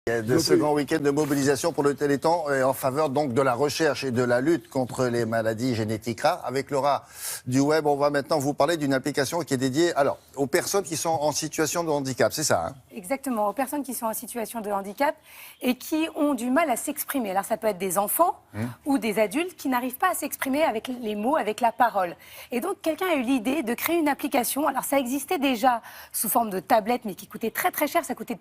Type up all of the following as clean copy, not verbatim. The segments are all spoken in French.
De ce grand week-end de mobilisation pour le Téléthon en faveur donc de la recherche et de la lutte contre les maladies génétiques rares. Avec Laura du Web, on va maintenant vous parler d'une application qui est dédiée aux personnes qui sont en situation de handicap, c'est ça, hein? Exactement, aux personnes qui sont en situation de handicap et qui ont du mal à s'exprimer. Alors ça peut être des enfants ou des adultes qui n'arrivent pas à s'exprimer avec les mots, avec la parole. Et donc quelqu'un a eu l'idée de créer une application. Alors ça existait déjà sous forme de tablette, mais qui coûtait très très cher. Ça coûtait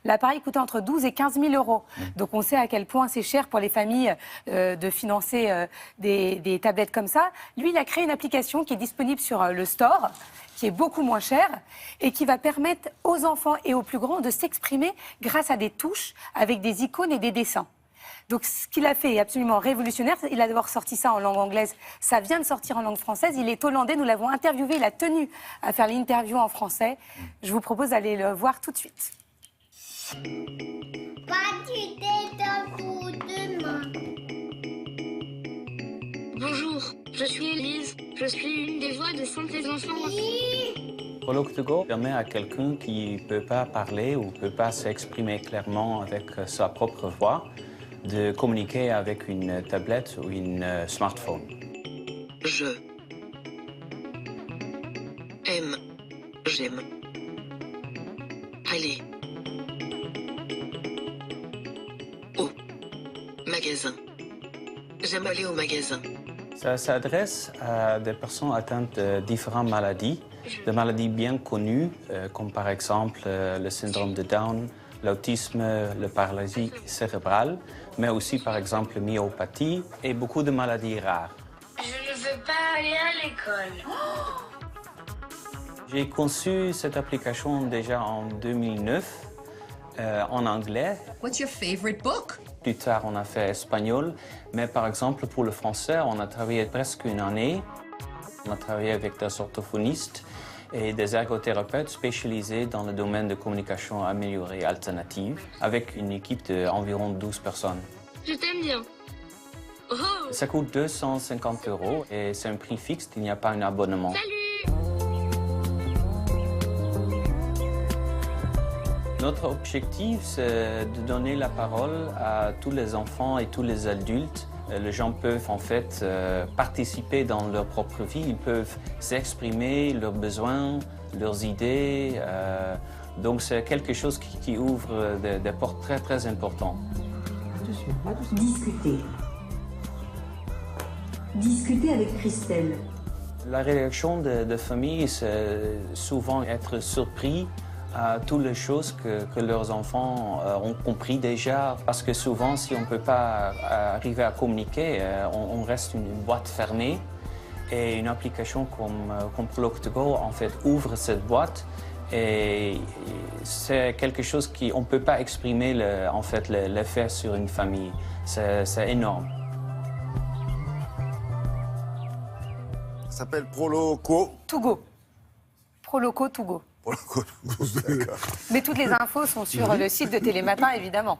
l'appareil coûtait entre 12 et 15 000 euros. Donc on sait à quel point c'est cher pour les familles de financer des tablettes comme ça. Lui, il a créé une application qui est disponible sur le store, qui est beaucoup moins cher et qui va permettre aux enfants et aux plus grands de s'exprimer grâce à des touches avec des icônes et des dessins. Donc ce qu'il a fait est absolument révolutionnaire. Il a d'abord sorti ça en langue anglaise. Ça vient de sortir en langue française. Il est hollandais. Nous l'avons interviewé. Il a tenu à faire l'interview en français. Je vous propose d'aller le voir tout de suite. Bonjour, je suis Élise. Je suis une des voix de Centre des enfants. Prologue2Go permet à quelqu'un qui ne peut pas parler ou ne peut pas s'exprimer clairement avec sa propre voix de communiquer avec une tablette ou une smartphone. J'aime. J'aime. Allez. Au magasin. J'aime aller au magasin. Ça s'adresse à des personnes atteintes de différentes maladies, des maladies bien connues, comme par exemple le syndrome de Down, l'autisme, la paralysie cérébrale, mais aussi par exemple la myopathie et beaucoup de maladies rares. Je ne veux pas aller à l'école. J'ai conçu cette application déjà en 2009 en anglais. What's your favorite book? Plus tard, on a fait espagnol, mais par exemple, pour le français, on a travaillé presque une année. On a travaillé avec des orthophonistes et des ergothérapeutes spécialisés dans le domaine de communication améliorée alternative, avec une équipe d'environ 12 personnes. Je t'aime bien. Oh. Ça coûte 250 € et c'est un prix fixe, il n'y a pas un abonnement. Salut. Notre objectif, c'est de donner la parole à tous les enfants et tous les adultes. Les gens peuvent en fait participer dans leur propre vie, ils peuvent s'exprimer leurs besoins, leurs idées. Donc c'est quelque chose qui ouvre des portes très très importantes. Discuter. Discuter avec Christelle. La réaction de famille, c'est souvent être surpris à toutes les choses que leurs enfants ont compris déjà. Parce que souvent, si on ne peut pas arriver à communiquer, on reste une boîte fermée. Et une application comme Prologue2Go, en fait, ouvre cette boîte. Et c'est quelque chose qu'on ne peut pas exprimer, en fait, l'effet sur une famille. C'est énorme. Ça s'appelle Prologue2Go. Prologue2Go. D'accord. Mais toutes les infos sont sur le site de Télématin, évidemment.